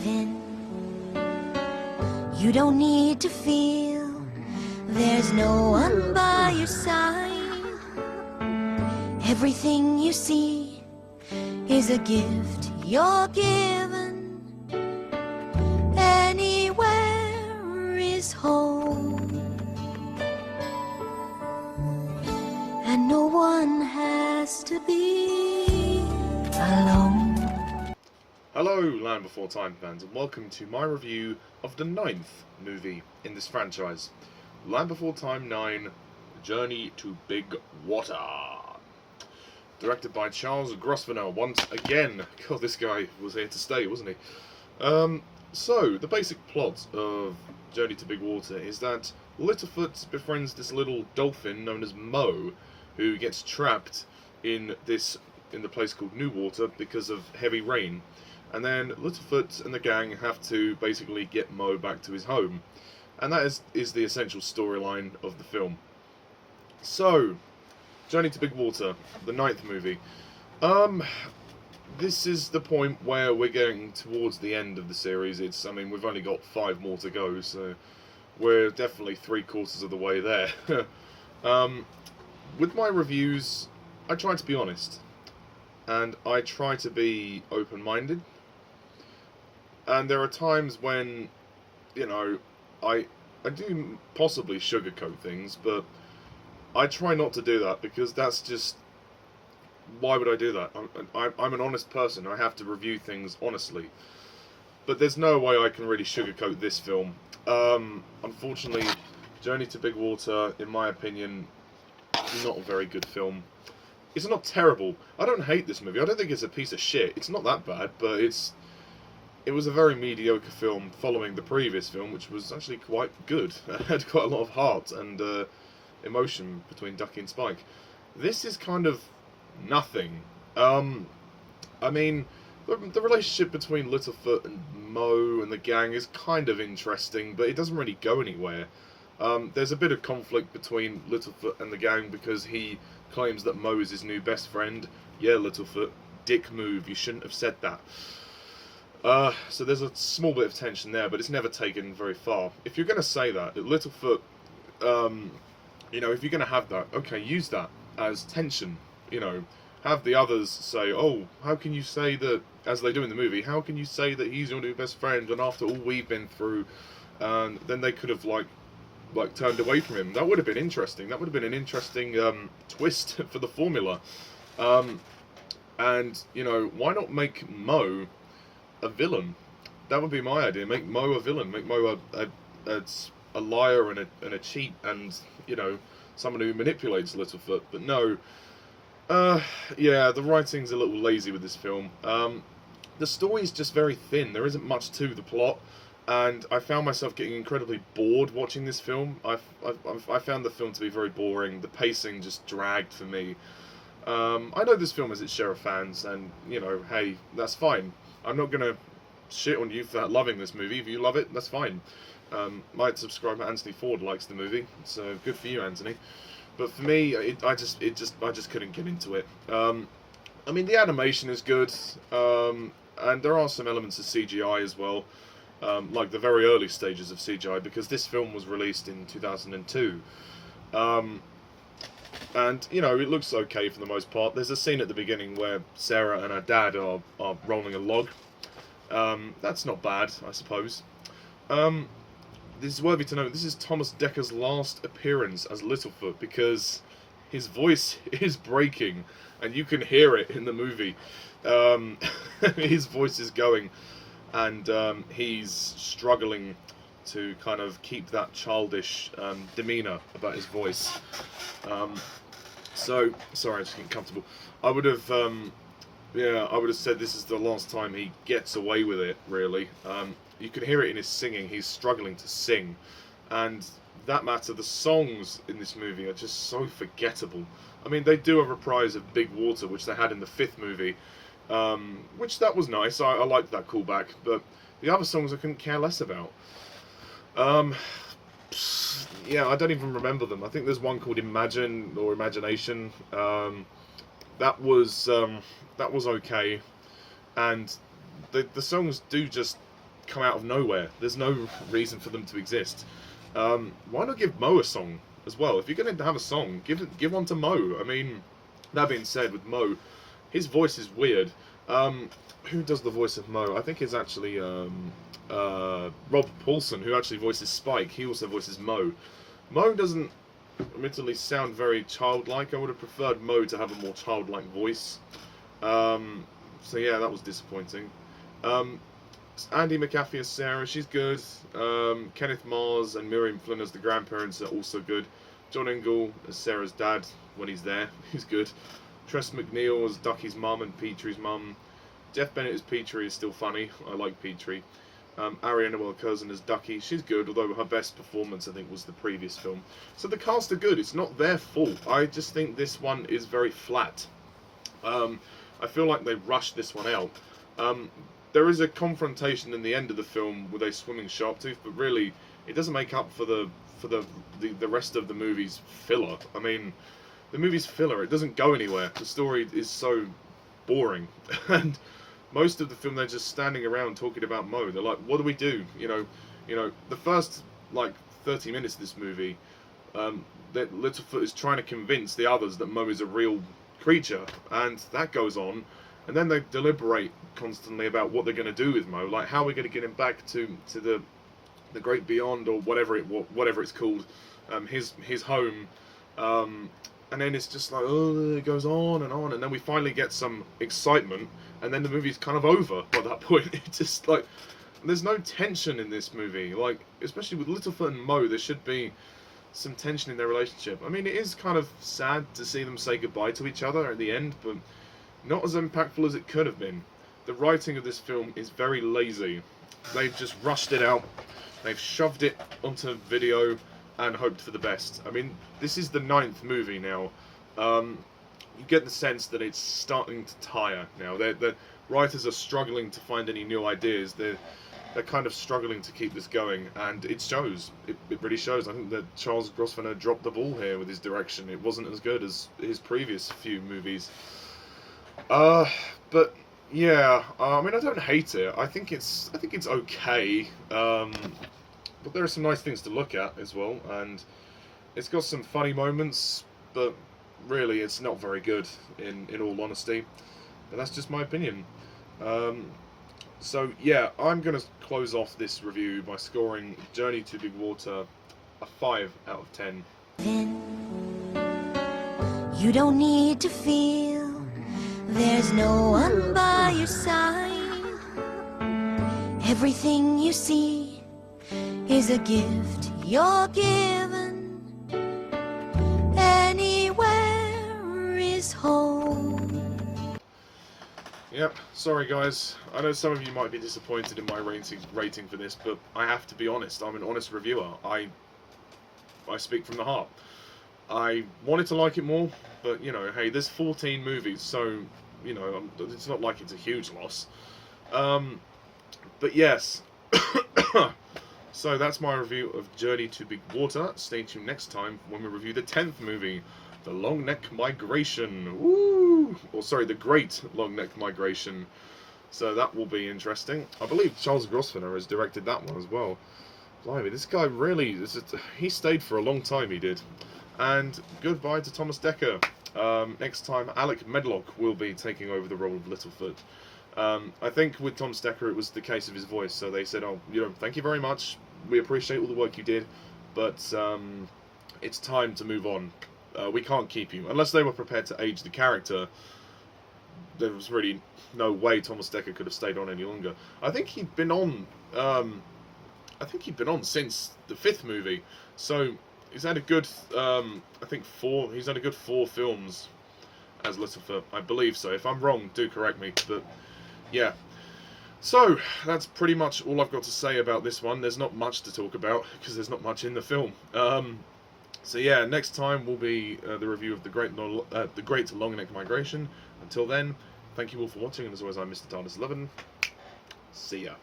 within. You don't need to feel there's no one by your side. Everything you see is a gift you're given. Anywhere is home, and no one has to be alone. Hello, Land Before Time fans, and welcome to my review of the 9th movie in this franchise, Land Before Time 9, Journey to Big Water. Directed by Charles Grosvenor once again. God, this guy was here to stay, wasn't he? So, the basic plot of Journey to Big Water is that Littlefoot befriends this little dolphin known as Mo, who gets trapped in the place called New Water because of heavy rain. And then Littlefoot and the gang have to basically get Mo back to his home. And that is the essential storyline of the film. So, Journey to Big Water, the 9th movie. This is the point where we're getting towards the end of the series. We've only got 5 more to go, so we're definitely 3/4 of the way there. With my reviews, I try to be honest. And I try to be open-minded. And there are times when, I do possibly sugarcoat things, but I try not to do that, because that's just... Why would I do that? I'm an honest person. I have to review things honestly. But there's no way I can really sugarcoat this film. Unfortunately, Journey to Big Water, in my opinion, not a very good film. It's not terrible. I don't hate this movie. I don't think it's a piece of shit. It's not that bad, but it was a very mediocre film following the previous film, which was actually quite good. It had quite a lot of heart and emotion between Ducky and Spike. This is kind of nothing. The relationship between Littlefoot and Mo and the gang is kind of interesting, but it doesn't really go anywhere. There's a bit of conflict between Littlefoot and the gang because he claims that Mo is his new best friend. Yeah, Littlefoot, dick move, you shouldn't have said that. So there's a small bit of tension there, but it's never taken very far. If you're going to say that Littlefoot, if you're going to have that, okay, use that as tension. Have the others say, oh, how can you say that, as they do in the movie, how can you say that he's your new best friend, and after all we've been through, then they could have, like turned away from him. That would have been interesting. That would have been an interesting twist for the formula. And, why not make Mo a villain? That would be my idea. Make Mo a villain. Make Mo a liar and a cheat, and, someone who manipulates Littlefoot. But no. Yeah, the writing's a little lazy with this film. The story's just very thin. There isn't much to the plot. And I found myself getting incredibly bored watching this film. I found the film to be very boring. The pacing just dragged for me. I know this film has its share of fans, and, hey, that's fine. I'm not going to shit on you for loving this movie. If you love it, that's fine. My subscriber Anthony Ford likes the movie, so good for you, Anthony. But for me, I just couldn't get into it. The animation is good, and there are some elements of CGI as well. Like the very early stages of CGI, because this film was released in 2002. And, it looks okay for the most part. There's a scene at the beginning where Sarah and her dad are rolling a log. That's not bad, I suppose. This is worthy to note, this is Thomas Dekker's last appearance as Littlefoot, because his voice is breaking, and you can hear it in the movie. His voice is going. And he's struggling to kind of keep that childish demeanour about his voice. So, sorry, I'm just getting comfortable. I would have said this is the last time he gets away with it, really. You can hear it in his singing. He's struggling to sing. And that matter, the songs in this movie are just so forgettable. They do a reprise of Big Water, which they had in the 5th movie. Which that was nice. I liked that callback, but the other songs I couldn't care less about. Yeah, I don't even remember them. I think there's one called Imagine or Imagination. That was okay, and the songs do just come out of nowhere. There's no reason for them to exist. Why not give Mo a song as well? If you're going to have a song, give one to Mo. I mean, that being said, with Mo, his voice is weird. Who does the voice of Mo? I think it's actually Rob Paulsen, who actually voices Spike. He also voices Mo. Mo doesn't admittedly sound very childlike. I would have preferred Mo to have a more childlike voice. So yeah, that was disappointing. Anndi McAfee as Sarah, she's good. Kenneth Mars and Miriam Flynn as the grandparents are also good. John Ingle as Sarah's dad when he's there, he's good. Tress MacNeille as Ducky's mum and Petrie's mum. Jeff Bennett as Petrie is still funny. I like Petrie. Aria Noelle Curzon as Ducky, she's good, although her best performance I think was the previous film. So the cast are good. It's not their fault. I just think this one is very flat. I feel like they rushed this one out. There is a confrontation in the end of the film with a swimming Sharptooth, but really it doesn't make up for the rest of the movie's filler. I mean, the movie's filler. It doesn't go anywhere. The story is so boring, and most of the film they're just standing around talking about Mo. They're like, "What do we do?" You know, the first like 30 minutes of this movie, that Littlefoot is trying to convince the others that Mo is a real creature, and that goes on. And then they deliberate constantly about what they're going to do with Mo, like how we're going to get him back to the great beyond, or whatever it's called, his home. And then it's just like, oh, it goes on, and then we finally get some excitement, and then the movie's kind of over by that point. It's just like, there's no tension in this movie, like, especially with Littlefoot and Mo, there should be some tension in their relationship. I mean, it is kind of sad to see them say goodbye to each other at the end, but not as impactful as it could have been. The writing of this film is very lazy. They've just rushed it out, they've shoved it onto video, and hoped for the best. I mean, this is the 9th movie now. You get the sense that it's starting to tire now. The writers are struggling to find any new ideas. They're kind of struggling to keep this going, and it shows. It really shows. I think that Charles Grosvenor dropped the ball here with his direction. It wasn't as good as his previous few movies. But yeah, I mean, I don't hate it. I think it's okay. But there are some nice things to look at as well, and it's got some funny moments, but really it's not very good in all honesty. But that's just my opinion. So yeah, I'm going to close off this review by scoring Journey to Big Water a 5 out of 10. You don't need to feel there's no one by your side. Everything you see is a gift you're given. Anywhere is home. Yep, sorry guys. I know some of you might be disappointed in my rating for this, but I have to be honest. I'm an honest reviewer. I speak from the heart. I wanted to like it more, but you know, hey, there's 14 movies, so you know, it's not like it's a huge loss. But yes. So that's my review of Journey to Big Water. Stay tuned next time when we review the 10th movie, The Long Neck Migration. Woo! Or sorry, The Great Long Neck Migration. So that will be interesting. I believe Charles Grosvenor has directed that one as well. Blimey, this guy really, he stayed for a long time, he did. And goodbye to Thomas Dekker. Next time, Alec Medlock will be taking over the role of Littlefoot. I think with Tom Dekker it was the case of his voice, so they said, oh, you know, thank you very much, we appreciate all the work you did, but it's time to move on. We can't keep you. Unless they were prepared to age the character, there was really no way Thomas Dekker could have stayed on any longer. I think he'd been on since the 5th movie, so he's had a good, he's had a good 4 films as Littlefoot, I believe so. If I'm wrong, do correct me, but yeah. So, that's pretty much all I've got to say about this one. There's not much to talk about, because there's not much in the film. So yeah, next time will be the review of the Great Long Neck Migration. Until then, thank you all for watching, and as always, I'm Mr. TARDIS11. See ya.